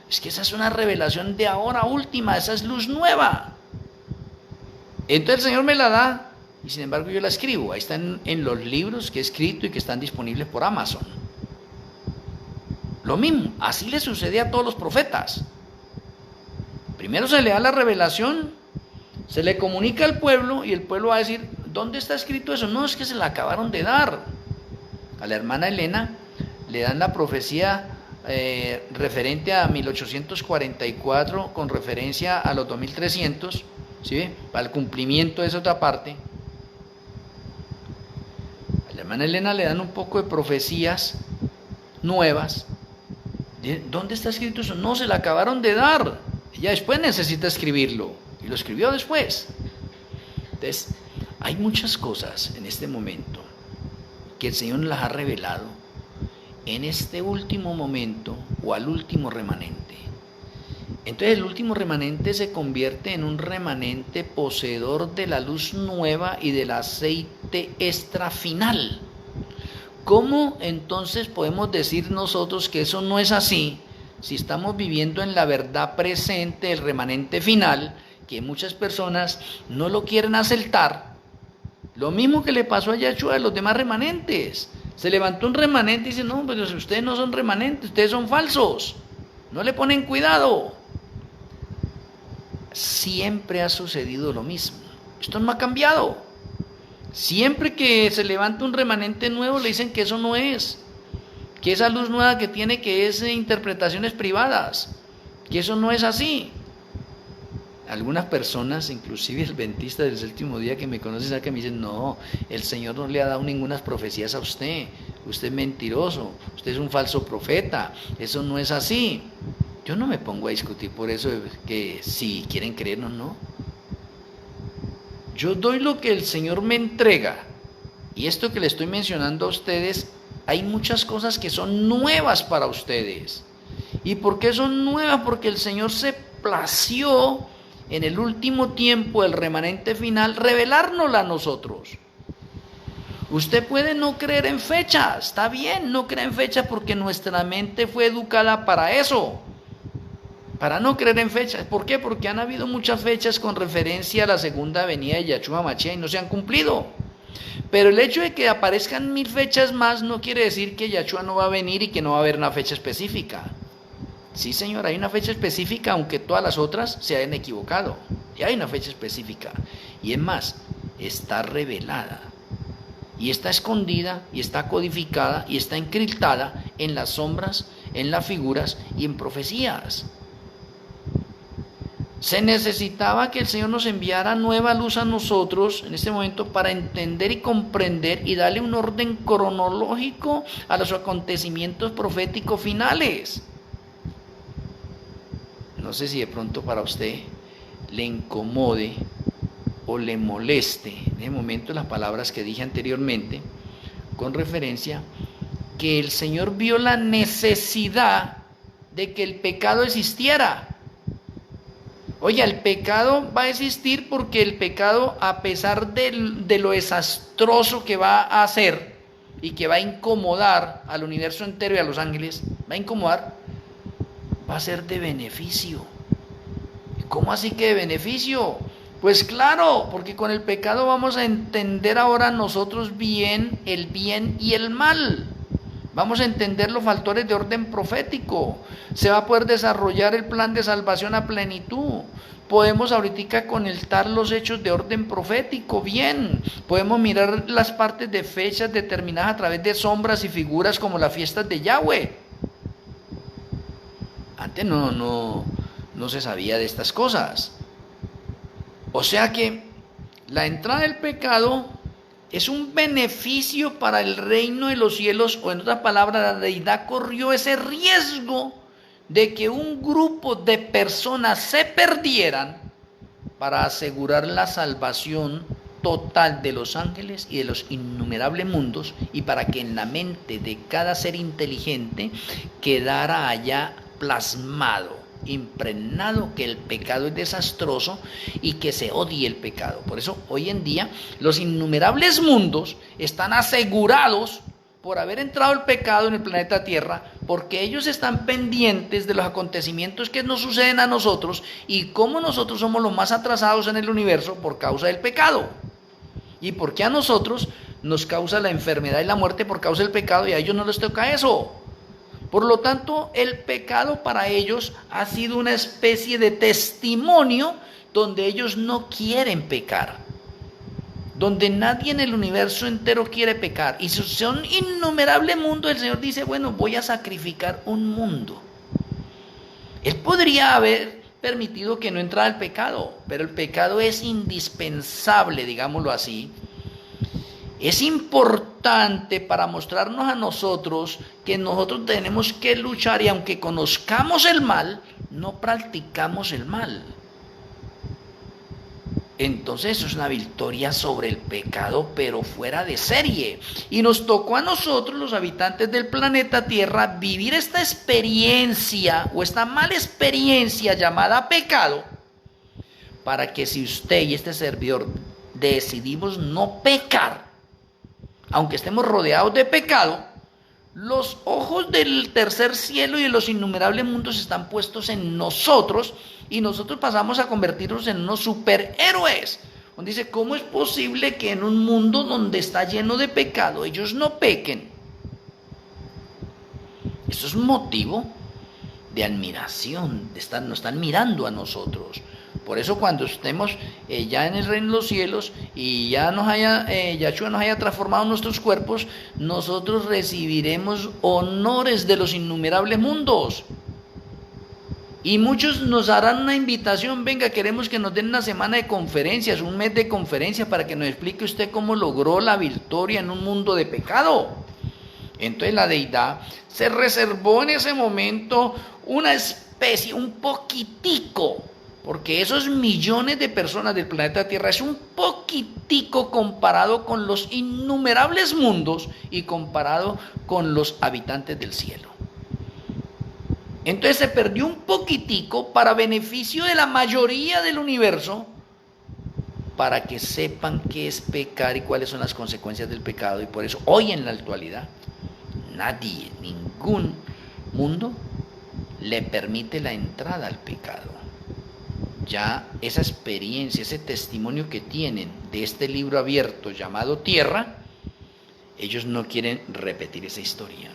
Es que esa es una revelación de ahora última, esa es luz nueva. Entonces el Señor me la da y sin embargo yo la escribo. Ahí están en los libros que he escrito y que están disponibles por Amazon. Lo mismo, así le sucede a todos los profetas. Primero se le da la revelación, se le comunica al pueblo y el pueblo va a decir, ¿dónde está escrito eso? No, es que se la acabaron de dar. A la hermana Elena le dan la profecía referente a 1844 con referencia a los 2300, ¿sí? Para el cumplimiento de esa otra parte. A la hermana Elena le dan un poco de profecías nuevas. ¿Dónde está escrito eso? No, se la acabaron de dar. Ella después necesita escribirlo y lo escribió después. Entonces, hay muchas cosas en este momento que el Señor nos las ha revelado en este último momento o al último remanente. Entonces el último remanente se convierte en un remanente poseedor de la luz nueva y del aceite extra final. ¿Cómo entonces podemos decir nosotros que eso no es así si estamos viviendo en la verdad presente, el remanente final, que muchas personas no lo quieren aceptar? Lo mismo que le pasó a Yahshua a los demás remanentes. Se levantó un remanente y dice, no, pero ustedes no son remanentes, ustedes son falsos. No le ponen cuidado. Siempre ha sucedido lo mismo. Esto no ha cambiado. Siempre que se levanta un remanente nuevo le dicen que eso no es. Que esa luz nueva que tiene que es interpretaciones privadas. Que eso no es así. Algunas personas, inclusive adventistas del séptimo día que me conocen, saben que me dicen, no, el Señor no le ha dado ninguna profecías a usted. Usted es mentiroso. Usted es un falso profeta. Eso no es así. Yo no me pongo a discutir por eso, que si quieren creernos, no. Yo doy lo que el Señor me entrega. Y esto que le estoy mencionando a ustedes, hay muchas cosas que son nuevas para ustedes. ¿Y por qué son nuevas? Porque el Señor se plació en el último tiempo, el remanente final, revelárnosla a nosotros. Usted puede no creer en fechas, está bien, no cree en fechas porque nuestra mente fue educada para eso. Para no creer en fechas. ¿Por qué? Porque han habido muchas fechas con referencia a la segunda venida de Yahshua Mashiach y no se han cumplido. Pero el hecho de que aparezcan 1000 fechas más no quiere decir que Yahshua no va a venir y que no va a haber una fecha específica. Sí, señor, hay una fecha específica, aunque todas las otras se hayan equivocado. Y hay una fecha específica. Y es más, está revelada. Y está escondida, y está codificada, y está encriptada en las sombras, en las figuras y en profecías. Se necesitaba que el Señor nos enviara nueva luz a nosotros en este momento para entender y comprender y darle un orden cronológico a los acontecimientos proféticos finales. No sé si de pronto para usted le incomode o le moleste en ese momento las palabras que dije anteriormente con referencia que el Señor vio la necesidad de que el pecado existiera. Oye, el pecado va a existir porque el pecado, a pesar de lo desastroso que va a hacer y que va a incomodar al universo entero y a los ángeles, va a incomodar, va a ser de beneficio. ¿Cómo así que de beneficio? Pues claro, porque con el pecado vamos a entender ahora nosotros bien el bien y el mal. Vamos a entender los factores de orden profético. Se va a poder desarrollar el plan de salvación a plenitud. Podemos ahorita conectar los hechos de orden profético bien. Podemos mirar las partes de fechas determinadas a través de sombras y figuras como las fiestas de Yahweh. Antes no se sabía de estas cosas. O sea que la entrada del pecado es un beneficio para el reino de los cielos, o en otras palabras, la deidad corrió ese riesgo de que un grupo de personas se perdieran para asegurar la salvación total de los ángeles y de los innumerables mundos, y para que en la mente de cada ser inteligente quedara allá plasmado, impregnado, que el pecado es desastroso y que se odie el pecado. Por eso hoy en día los innumerables mundos están asegurados por haber entrado el pecado en el planeta Tierra, porque ellos están pendientes de los acontecimientos que nos suceden a nosotros y cómo nosotros somos los más atrasados en el universo por causa del pecado, y porque a nosotros nos causa la enfermedad y la muerte por causa del pecado, y a ellos no les toca eso. Por lo tanto, el pecado para ellos ha sido una especie de testimonio donde ellos no quieren pecar, donde nadie en el universo entero quiere pecar. Y si son innumerables mundos, el Señor dice, bueno, voy a sacrificar un mundo. Él podría haber permitido que no entrara el pecado, pero el pecado es indispensable, digámoslo así. Es importante para mostrarnos a nosotros que nosotros tenemos que luchar, y aunque conozcamos el mal, no practicamos el mal. Entonces eso es una victoria sobre el pecado, pero fuera de serie. Y nos tocó a nosotros, los habitantes del planeta Tierra, vivir esta experiencia o esta mala experiencia llamada pecado, para que si usted y este servidor decidimos no pecar, aunque estemos rodeados de pecado, los ojos del tercer cielo y de los innumerables mundos están puestos en nosotros y nosotros pasamos a convertirnos en unos superhéroes. Donde dice, ¿cómo es posible que en un mundo donde está lleno de pecado ellos no pequen? Eso es motivo de admiración, nos están mirando a nosotros. Por eso cuando estemos ya en el reino de los cielos y ya Yahshua nos haya transformado nuestros cuerpos, nosotros recibiremos honores de los innumerables mundos. Y muchos nos harán una invitación, venga, queremos que nos den una semana de conferencias, un mes de conferencias para que nos explique usted cómo logró la victoria en un mundo de pecado. Entonces la deidad se reservó en ese momento una especie, un poquitico, porque esos millones de personas del planeta Tierra es un poquitico comparado con los innumerables mundos y comparado con los habitantes del cielo. Entonces se perdió un poquitico para beneficio de la mayoría del universo, para que sepan qué es pecar y cuáles son las consecuencias del pecado. Y por eso hoy en la actualidad nadie, ningún mundo le permite la entrada al pecado. Ya esa experiencia, ese testimonio que tienen de este libro abierto llamado Tierra, ellos no quieren repetir esa historia.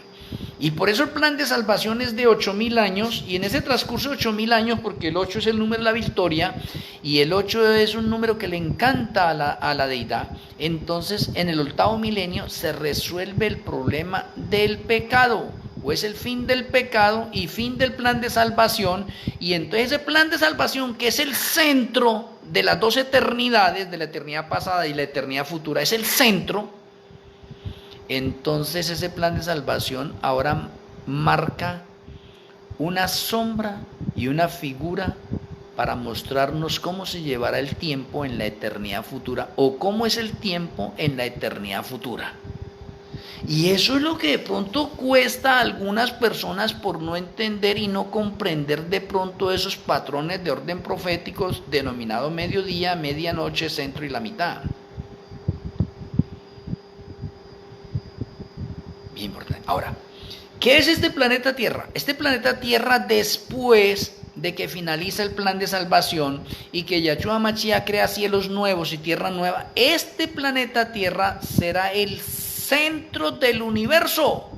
Y por eso el plan de salvación es de 8.000 años, y en ese transcurso de 8.000 años, porque el 8 es el número de la victoria, y el 8 es un número que le encanta a la deidad, entonces en el 8.º milenio se resuelve el problema del pecado, o es el fin del pecado y fin del plan de salvación, y entonces ese plan de salvación, que es el centro de las dos eternidades, de la eternidad pasada y la eternidad futura, es el centro. Entonces ese plan de salvación ahora marca una sombra y una figura para mostrarnos cómo se llevará el tiempo en la eternidad futura, o cómo es el tiempo en la eternidad futura. Y eso es lo que de pronto cuesta a algunas personas por no entender y no comprender de pronto esos patrones de orden proféticos denominados mediodía, medianoche, centro y la mitad. Bien importante. Ahora, ¿qué es este planeta Tierra? Este planeta Tierra, después de que finaliza el plan de salvación y que Yahshua Mashiach crea cielos nuevos y tierra nueva, este planeta Tierra será el centro del universo.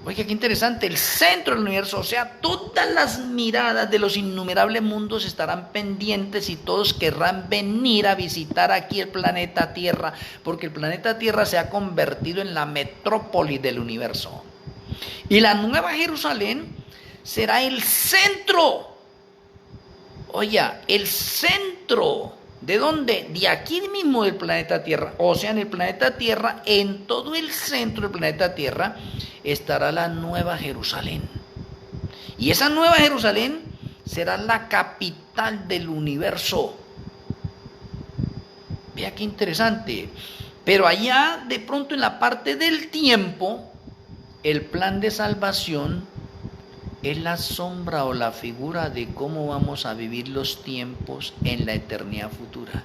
Oiga, qué interesante, el centro del universo, o sea, todas las miradas de los innumerables mundos estarán pendientes y todos querrán venir a visitar aquí el planeta Tierra, porque el planeta Tierra se ha convertido en la metrópoli del universo. Y la Nueva Jerusalén será el centro. Oiga, el centro. ¿De dónde? De aquí mismo del planeta Tierra. O sea, en el planeta Tierra, en todo el centro del planeta Tierra, estará la Nueva Jerusalén. Y esa Nueva Jerusalén será la capital del universo. Vea qué interesante. Pero allá, de pronto, en la parte del tiempo, el plan de salvación es la sombra o la figura de cómo vamos a vivir los tiempos en la eternidad futura.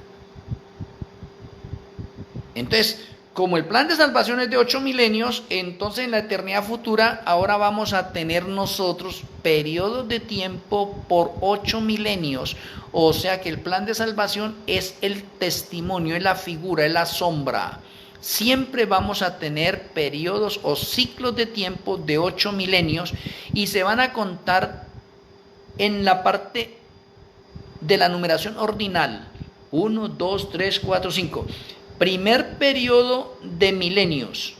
Entonces, como el plan de salvación es de 8 milenios, entonces en la eternidad futura ahora vamos a tener nosotros periodos de tiempo por 8 milenios. O sea que el plan de salvación es el testimonio, es la figura, es la sombra. Siempre vamos a tener periodos o ciclos de tiempo de 8 milenios y se van a contar en la parte de la numeración ordinal. 1, 2, 3, 4, 5. Primer periodo de milenios,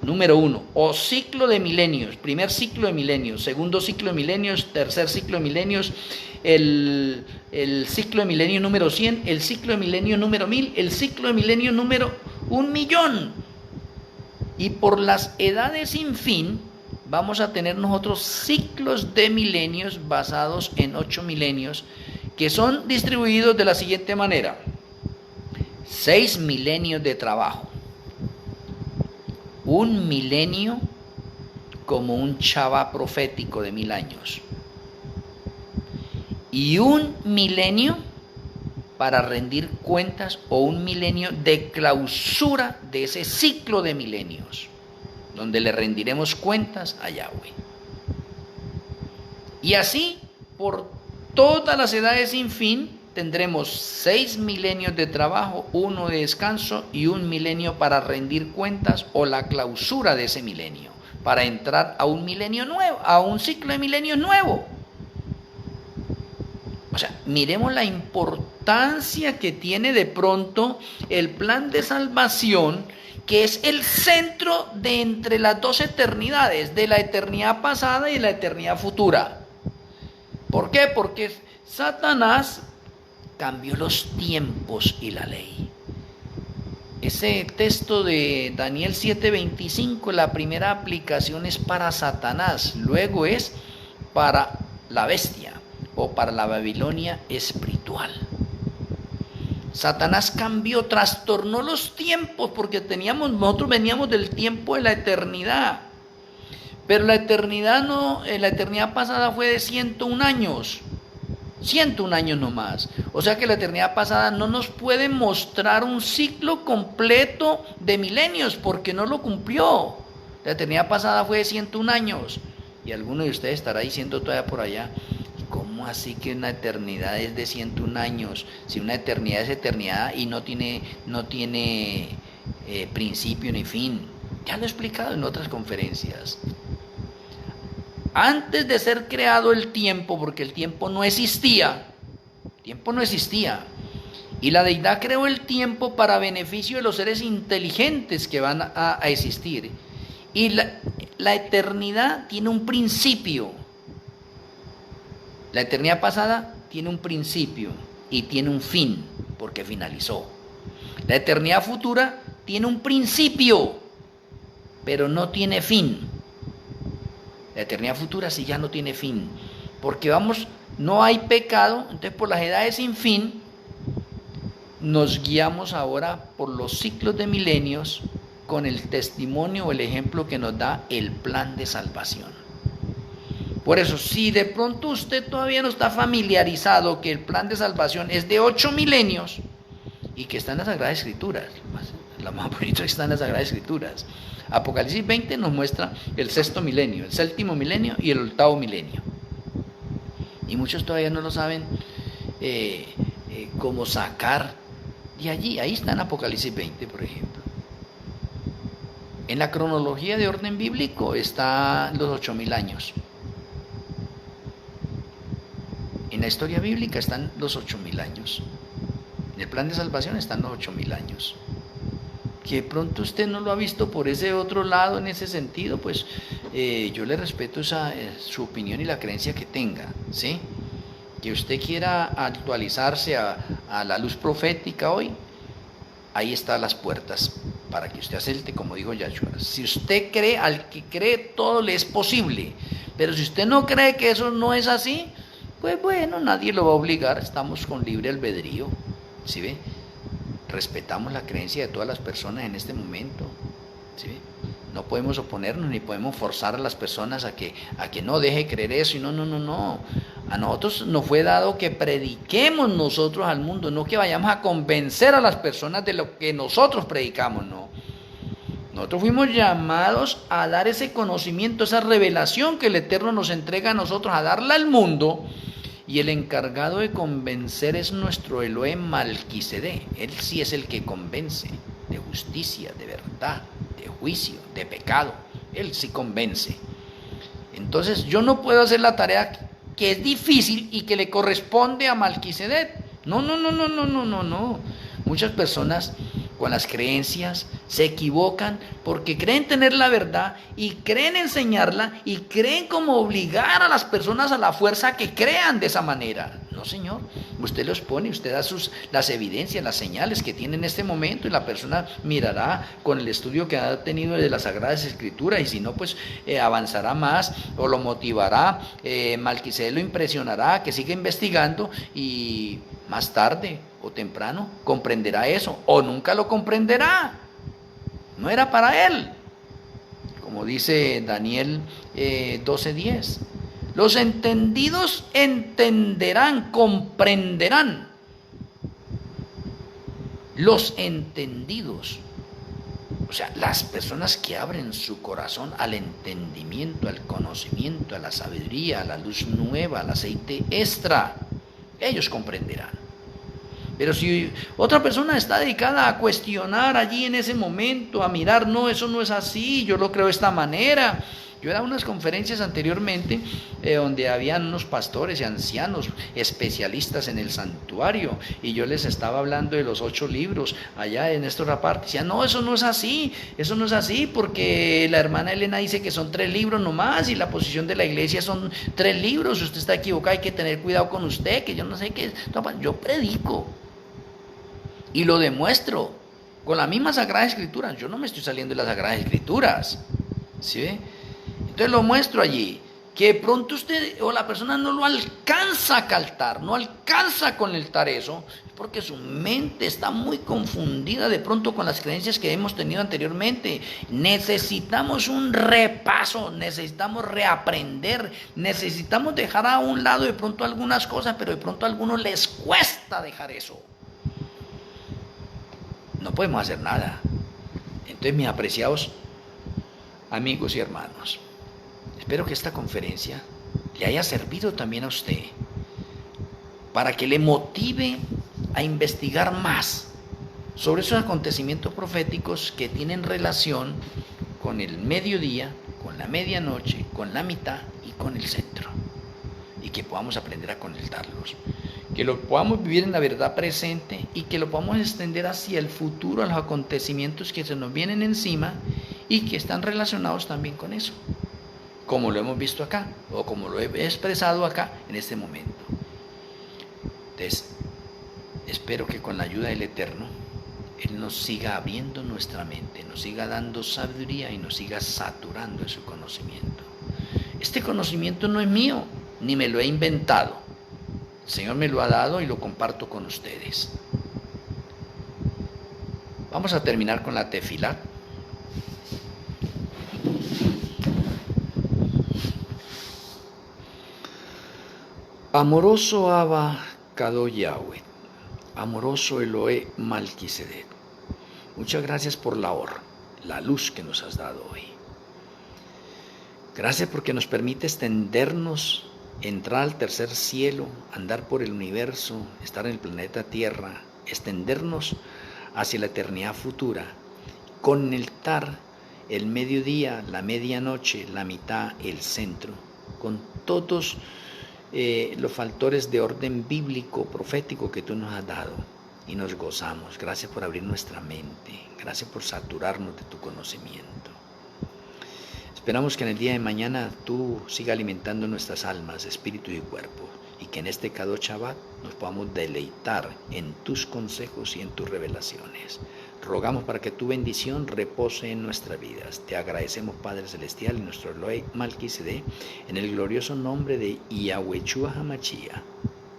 número 1, o ciclo de milenios, primer ciclo de milenios, segundo ciclo de milenios, tercer ciclo de milenios, el ciclo de milenio número 100, el ciclo de milenio número 1000, el ciclo de milenio número 1.000.000. Y por las edades sin fin vamos a tener nosotros ciclos de milenios basados en 8 milenios, que son distribuidos de la siguiente manera: 6 milenios de trabajo, un milenio como un Shabbat profético de 1000 años, y un milenio para rendir cuentas, o un milenio de clausura de ese ciclo de milenios, donde le rendiremos cuentas a Yahweh. Y así, por todas las edades sin fin, tendremos 6 milenios de trabajo, 1 de descanso y un milenio para rendir cuentas, o la clausura de ese milenio, para entrar a un milenio nuevo, a un ciclo de milenios nuevo. O sea, miremos la importancia que tiene de pronto el plan de salvación, que es el centro de entre las dos eternidades, de la eternidad pasada y la eternidad futura. ¿Por qué? Porque Satanás cambió los tiempos y la ley. Ese texto de Daniel 7:25, la primera aplicación es para Satanás, luego es para la bestia, o para la Babilonia espiritual. Satanás cambió, trastornó los tiempos, porque nosotros veníamos del tiempo de la eternidad, pero la eternidad pasada fue de 101 años, 101 años nomás. O sea que la eternidad pasada no nos puede mostrar un ciclo completo de milenios, porque no lo cumplió. La eternidad pasada fue de 101 años, y alguno de ustedes estará diciendo todavía por allá: ¿cómo así que una eternidad es de 101 años? Si una eternidad es eternidad y no tiene principio ni fin. Ya lo he explicado en otras conferencias. Antes de ser creado el tiempo, porque el tiempo no existía, y la deidad creó el tiempo para beneficio de los seres inteligentes que van a existir. Y la eternidad tiene un principio. La eternidad pasada tiene un principio y tiene un fin, porque finalizó. La eternidad futura tiene un principio, pero no tiene fin. La eternidad futura sí ya no tiene fin, porque no hay pecado. Entonces, por las edades sin fin, nos guiamos ahora por los ciclos de milenios, con el testimonio o el ejemplo que nos da el plan de salvación. Por eso, si de pronto usted todavía no está familiarizado que el plan de salvación es de 8 milenios y que está en las Sagradas Escrituras, lo más bonito está en las Sagradas Escrituras. Apocalipsis 20 nos muestra el 6º milenio, el 7º milenio y el 8º milenio. Y muchos todavía no lo saben cómo sacar de allí. Ahí está en Apocalipsis 20, por ejemplo. En la cronología de orden bíblico están los 8.000 años. En la historia bíblica están los 8.000 años. En el plan de salvación están los 8.000 años. Que de pronto usted no lo ha visto por ese otro lado, en ese sentido, pues yo le respeto su opinión y la creencia que tenga, ¿sí? Que usted quiera actualizarse a la luz profética hoy, ahí están las puertas para que usted acepte, como dijo Yahshua. Si usted cree, al que cree todo le es posible, pero si usted no cree que eso no es así, pues bueno, nadie lo va a obligar, estamos con libre albedrío, ¿sí ve? Respetamos la creencia de todas las personas en este momento, ¿sí? No podemos oponernos ni podemos forzar a las personas a que no deje creer eso. Y no. A nosotros nos fue dado que prediquemos nosotros al mundo, no que vayamos a convencer a las personas de lo que nosotros predicamos, no. Nosotros fuimos llamados a dar ese conocimiento, esa revelación que el Eterno nos entrega a nosotros, a darla al mundo. Y el encargado de convencer es nuestro Elohim Malquisedec. Él sí es el que convence de justicia, de verdad, de juicio, de pecado. Él sí convence. Entonces yo no puedo hacer la tarea que es difícil y que le corresponde a Malquisedec. No. Muchas personas con las creencias se equivocan porque creen tener la verdad y creen enseñarla y creen como obligar a las personas a la fuerza que crean de esa manera. No, señor. Usted los pone, usted da las evidencias, las señales que tiene en este momento, y la persona mirará con el estudio que ha tenido de las Sagradas Escrituras, y si no, pues avanzará más o lo motivará. Melquisedec lo impresionará, que siga investigando, y más tarde o temprano comprenderá eso, o nunca lo comprenderá. No era para él. Como dice Daniel 12:10. Los entendidos entenderán, comprenderán. Los entendidos, o sea, las personas que abren su corazón al entendimiento, al conocimiento, a la sabiduría, a la luz nueva, al aceite extra, ellos comprenderán. Pero si otra persona está dedicada a cuestionar allí en ese momento, a mirar, no, eso no es así, yo lo creo de esta manera. Yo he dado unas conferencias anteriormente donde habían unos pastores y ancianos especialistas en el santuario, y yo les estaba hablando de los 8 libros allá en esta parte. Decían, no, eso no es así, porque la hermana Elena dice que son 3 libros nomás, y la posición de la iglesia son 3 libros, usted está equivocado, hay que tener cuidado con usted, que yo no sé qué. Yo predico y lo demuestro con la misma Sagrada Escritura. Yo no me estoy saliendo de las Sagradas Escrituras, ¿sí ve? Entonces lo muestro allí, que de pronto usted o la persona no lo alcanza a captar, no alcanza a conectar eso, porque su mente está muy confundida de pronto con las creencias que hemos tenido anteriormente. Necesitamos un repaso, necesitamos reaprender, necesitamos dejar a un lado de pronto algunas cosas, pero de pronto a algunos les cuesta dejar eso. No podemos hacer nada. Entonces, mis apreciados amigos y hermanos, espero que esta conferencia le haya servido también a usted para que le motive a investigar más sobre esos acontecimientos proféticos que tienen relación con el mediodía, con la medianoche, con la mitad y con el centro, y que podamos aprender a conectarlos, que lo podamos vivir en la verdad presente, y que lo podamos extender hacia el futuro, a los acontecimientos que se nos vienen encima y que están relacionados también con eso, como lo hemos visto acá, o como lo he expresado acá en este momento. Entonces, espero que con la ayuda del Eterno, Él nos siga abriendo nuestra mente, nos siga dando sabiduría y nos siga saturando de su conocimiento. Este conocimiento no es mío, ni me lo he inventado. El Señor me lo ha dado y lo comparto con ustedes. Vamos a terminar con la tefilá. Amoroso Abba Kadosh Yahweh, amoroso Elohe Melquisedec, muchas gracias por la luz que nos has dado hoy. Gracias porque nos permite extendernos, entrar al tercer cielo, andar por el universo, estar en el planeta Tierra, extendernos hacia la eternidad futura, conectar el mediodía, la medianoche, la mitad, el centro, con todos los factores de orden bíblico, profético que tú nos has dado, y nos gozamos. Gracias por abrir nuestra mente, gracias por saturarnos de tu conocimiento. Esperamos que en el día de mañana tú sigas alimentando nuestras almas, espíritu y cuerpo, y que en este Kadosh Shabbat nos podamos deleitar en tus consejos y en tus revelaciones. Rogamos para que tu bendición repose en nuestras vidas. Te agradecemos, Padre Celestial, y nuestro Elohe Melquisedec, en el glorioso nombre de Yahweh HaMashiach.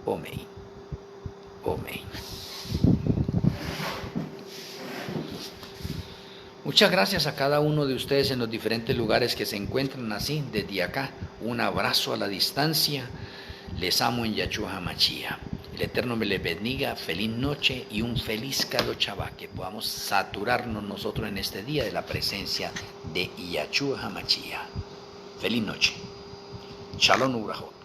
Amén. Amén. Muchas gracias a cada uno de ustedes en los diferentes lugares que se encuentran así, desde acá. Un abrazo a la distancia. Les amo en Yahshua HaMashiach. El Eterno me les bendiga, feliz noche y un feliz Kadosh Shabbat, que podamos saturarnos nosotros en este día de la presencia de Yahshua HaMashiach. Feliz noche. Shalom Ubrahot.